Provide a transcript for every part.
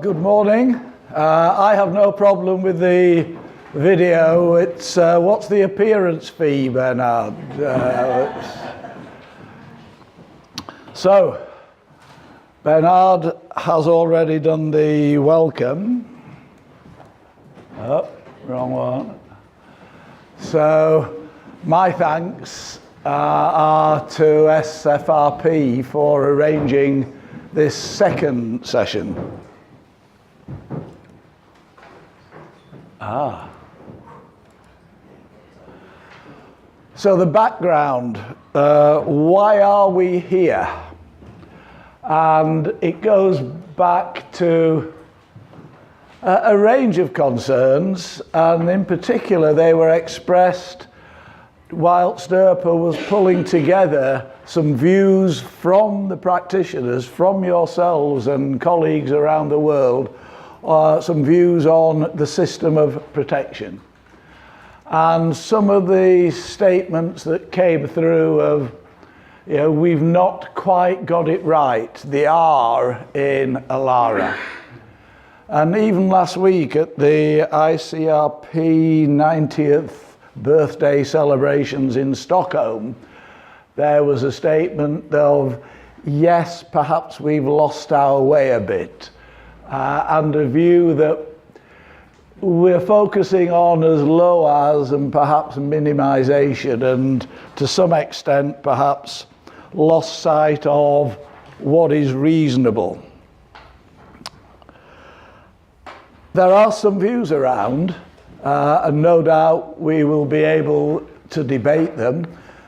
Good morning. I have no problem with the video. It's what's the appearance fee, Bernard? So, Bernard has already done the welcome. Oh, wrong one. So, my thanks are to SFRP for arranging this second session. So the background, why are we here? And it goes back to a range of concerns, and in particular they were expressed whilst IRPA was pulling together some views from the practitioners, from yourselves and colleagues around the world, some views on the system of protection. And some of the statements that came through of, we've not quite got it right, the R in ALARA. And even last week at the ICRP 90th birthday celebrations in Stockholm, there was a statement of, yes, perhaps we've lost our way a bit, and a view that we're focusing on as low as and perhaps minimization, and to some extent perhaps lost sight of what is reasonable. There are some views around, and no doubt we will be able to debate them.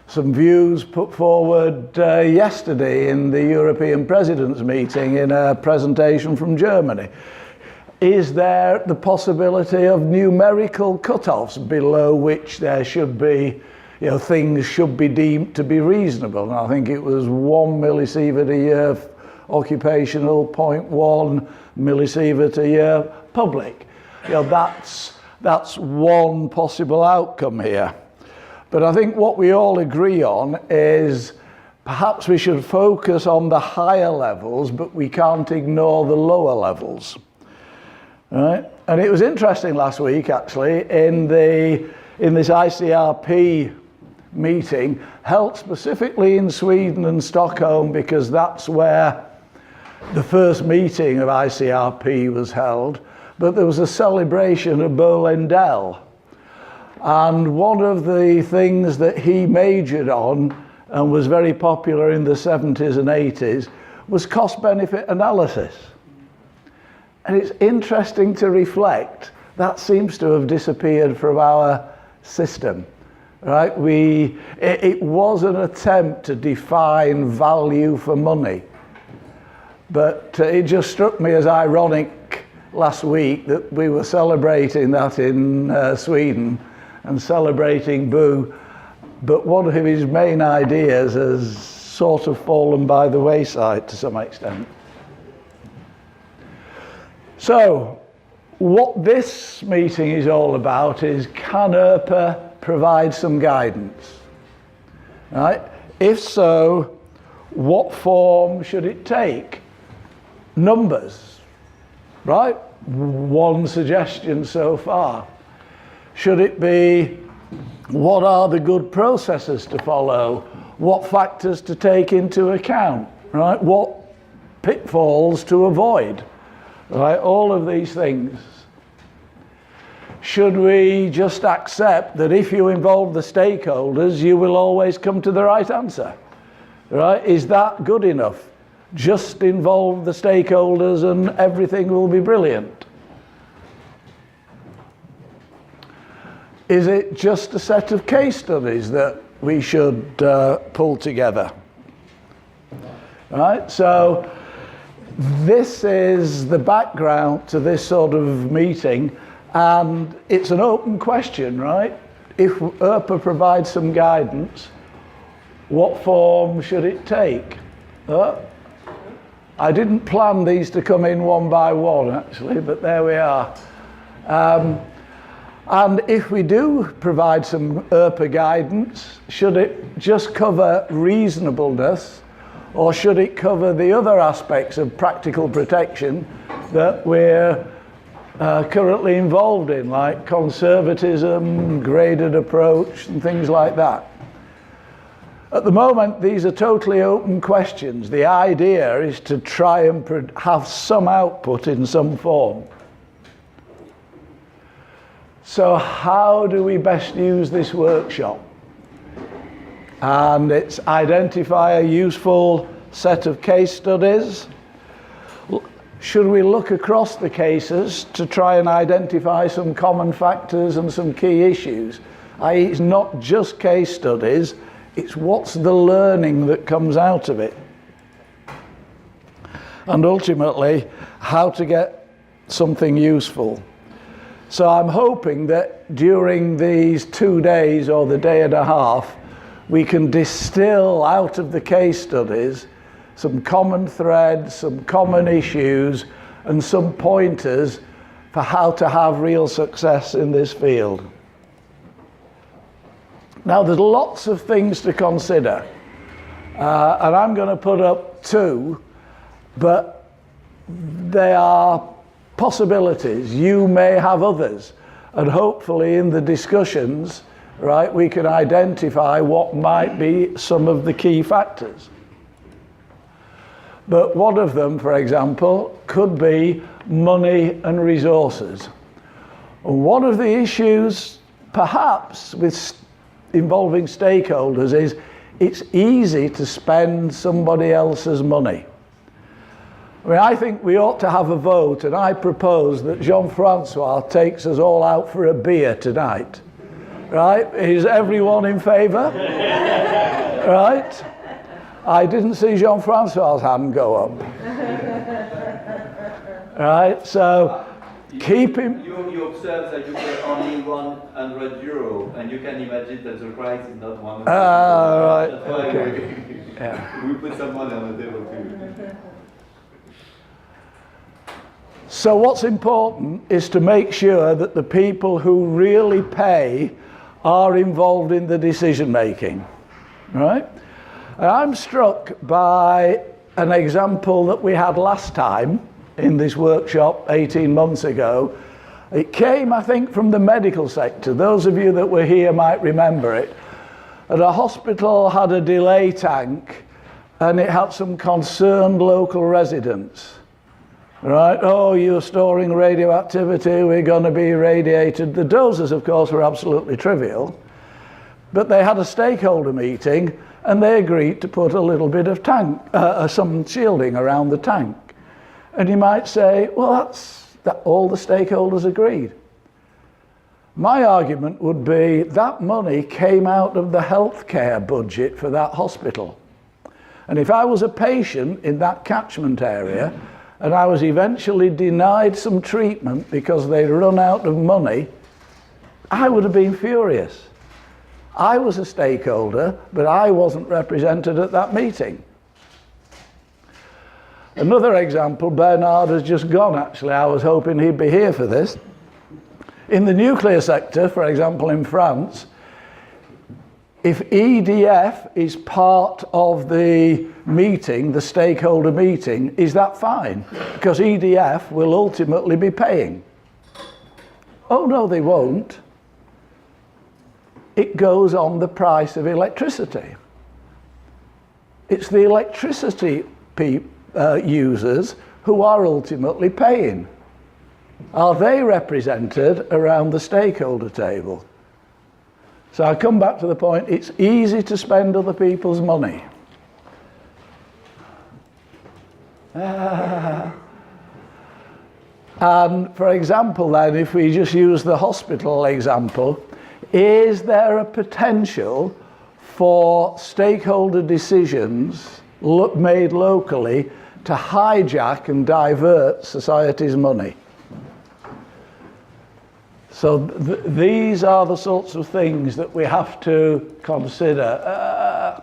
Some views put forward yesterday in the European Presidents' meeting in a presentation from Germany. Is there the possibility of numerical cut-offs below which there should be, things should be deemed to be reasonable? And I think it was 1 millisievert a year occupational, 0.1 millisievert a year public. That's one possible outcome here. But I think what we all agree on is perhaps we should focus on the higher levels, but we can't ignore the lower levels. Right? And it was interesting last week, actually, in this ICRP meeting, held specifically in Sweden and Stockholm, because that's where the first meeting of ICRP was held. But there was a celebration of Bo Lindell. And one of the things that he majored on and was very popular in the 70s and 80s was cost-benefit analysis. And it's interesting to reflect, that seems to have disappeared from our system, right? It was an attempt to define value for money. But it just struck me as ironic last week that we were celebrating that in Sweden and celebrating Boo, but one of his main ideas has sort of fallen by the wayside to some extent. So, what this meeting is all about is, can IRPA provide some guidance? Right? If so, what form should it take? Numbers, right? One suggestion so far. Should it be, what are the good processes to follow? What factors to take into account, right? What pitfalls to avoid, right? All of these things. Should we just accept that if you involve the stakeholders, you will always come to the right answer, right? Is that good enough? Just involve the stakeholders and everything will be brilliant. Is it just a set of case studies that we should pull together? Right, so this is the background to this sort of meeting, and it's an open question, right? If IRPA provides some guidance, what form should it take? I didn't plan these to come in one by one, actually, but there we are. And if we do provide some IRPA guidance, should it just cover reasonableness, or should it cover the other aspects of practical protection, that we're currently involved in, like conservatism, graded approach, and things like that. At the moment, these are totally open questions. The idea is to try and have some output in some form. So how do we best use this workshop? And it's identify a useful set of case studies. Should we look across the cases to try and identify some common factors and some key issues? i.e., it's not just case studies, it's what's the learning that comes out of it. And ultimately, how to get something useful. So I'm hoping that during these 2 days or the day and a half, we can distill out of the case studies some common threads, some common issues, and some pointers for how to have real success in this field. Now, there's lots of things to consider, and I'm going to put up 2, but they are possibilities. You may have others, and hopefully in the discussions, right, we can identify what might be some of the key factors. But one of them, for example, could be money and resources. One of the issues, perhaps, involving stakeholders is it's easy to spend somebody else's money. I mean, I think we ought to have a vote, and I propose that Jean-Francois takes us all out for a beer tonight. Right? Is everyone in favour? Right? I didn't see Jean-Francois' hand go up. Right? So keep him. You observe that you pay only €100, and you can imagine that the price is not 100. Right. That's why Okay. we put some money on the table too. So what's important is to make sure that the people who really pay are involved in the decision making, right? And I'm struck by an example that we had last time in this workshop 18 months ago. It came, I think, from the medical sector. Those of you that were here might remember it. And a hospital had a delay tank, and it had some concerned local residents. Right, oh, you're storing radioactivity, we're going to be irradiated. The doses, of course, were absolutely trivial, but they had a stakeholder meeting and they agreed to put a little bit of some shielding around the tank. And you might say, well, all the stakeholders agreed. My argument would be that money came out of the healthcare budget for that hospital. And if I was a patient in that catchment area, and I was eventually denied some treatment because they'd run out of money, I would have been furious. I was a stakeholder, but I wasn't represented at that meeting. Another example, Bernard has just gone actually, I was hoping he'd be here for this. In the nuclear sector, for example in France, if EDF is part of the meeting, the stakeholder meeting, is that fine? Because EDF will ultimately be paying. Oh no, they won't. It goes on the price of electricity. It's the electricity users who are ultimately paying. Are they represented around the stakeholder table? So I come back to the point, it's easy to spend other people's money. And for example then, if we just use the hospital example, is there a potential for stakeholder decisions made locally to hijack and divert society's money? So these are the sorts of things that we have to consider.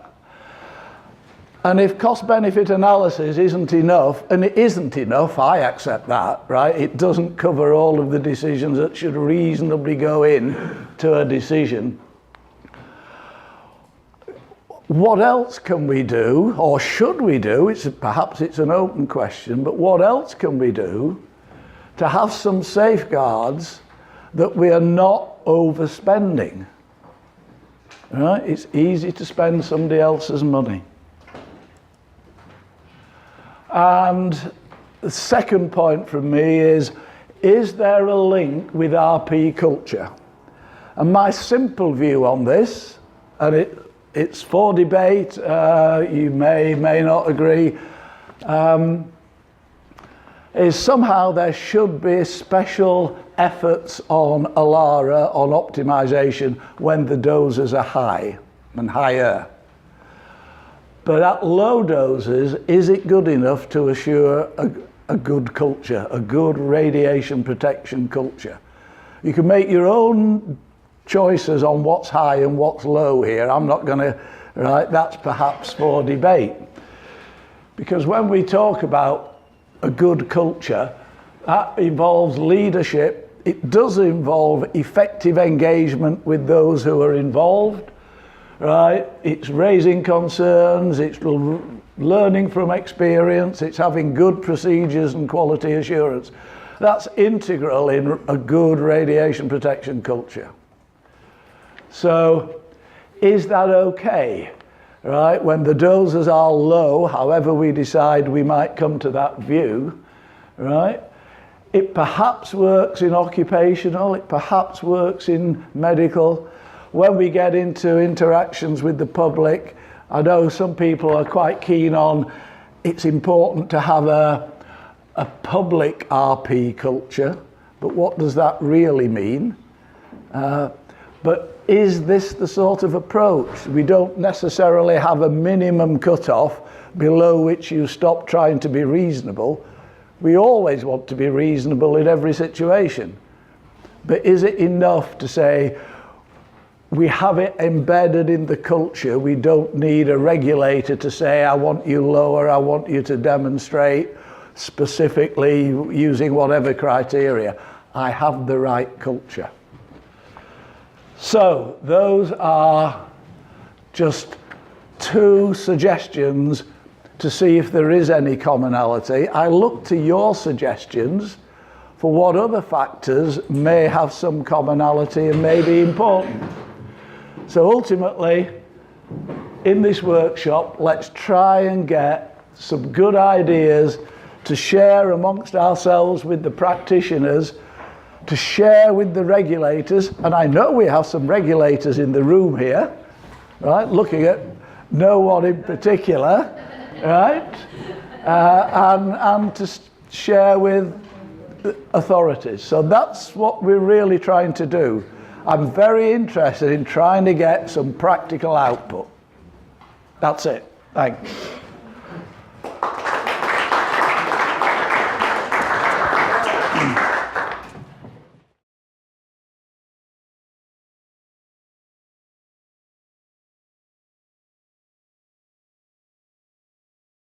And if cost-benefit analysis isn't enough, and it isn't enough, I accept that, right? It doesn't cover all of the decisions that should reasonably go in to a decision. What else can we do, or should we do? Perhaps it's an open question, but what else can we do to have some safeguards that we are not overspending. Right? It's easy to spend somebody else's money. And the second point from me is there a link with RP culture? And my simple view on this, and it's for debate, you may not agree, is somehow there should be special efforts on ALARA, on optimization, when the doses are high and higher. But at low doses, is it good enough to assure a good culture, a good radiation protection culture? You can make your own choices on what's high and what's low here. I'm not going to, right, that's perhaps for debate. Because when we talk about a good culture, that involves leadership. It does involve effective engagement with those who are involved, right? It's raising concerns, it's learning from experience, it's having good procedures and quality assurance. That's integral in a good radiation protection culture. So, is that okay? Right, when the doses are low, however we decide we might come to that view, right? It perhaps works in occupational, it perhaps works in medical. When we get into interactions with the public, I know some people are quite keen on it's important to have a public RP culture, but what does that really mean? But is this the sort of approach? We don't necessarily have a minimum cutoff below which you stop trying to be reasonable. We always want to be reasonable in every situation. But is it enough to say we have it embedded in the culture? We don't need a regulator to say, I want you lower, I want you to demonstrate specifically using whatever criteria. I have the right culture. So those are just two suggestions to see if there is any commonality. I look to your suggestions for what other factors may have some commonality and may be important. So ultimately, in this workshop, let's try and get some good ideas to share amongst ourselves with the practitioners, to share with the regulators, and I know we have some regulators in the room here, right, looking at no one in particular, right, and to share with authorities. So that's what we're really trying to do. I'm very interested in trying to get some practical output. That's it. Thanks.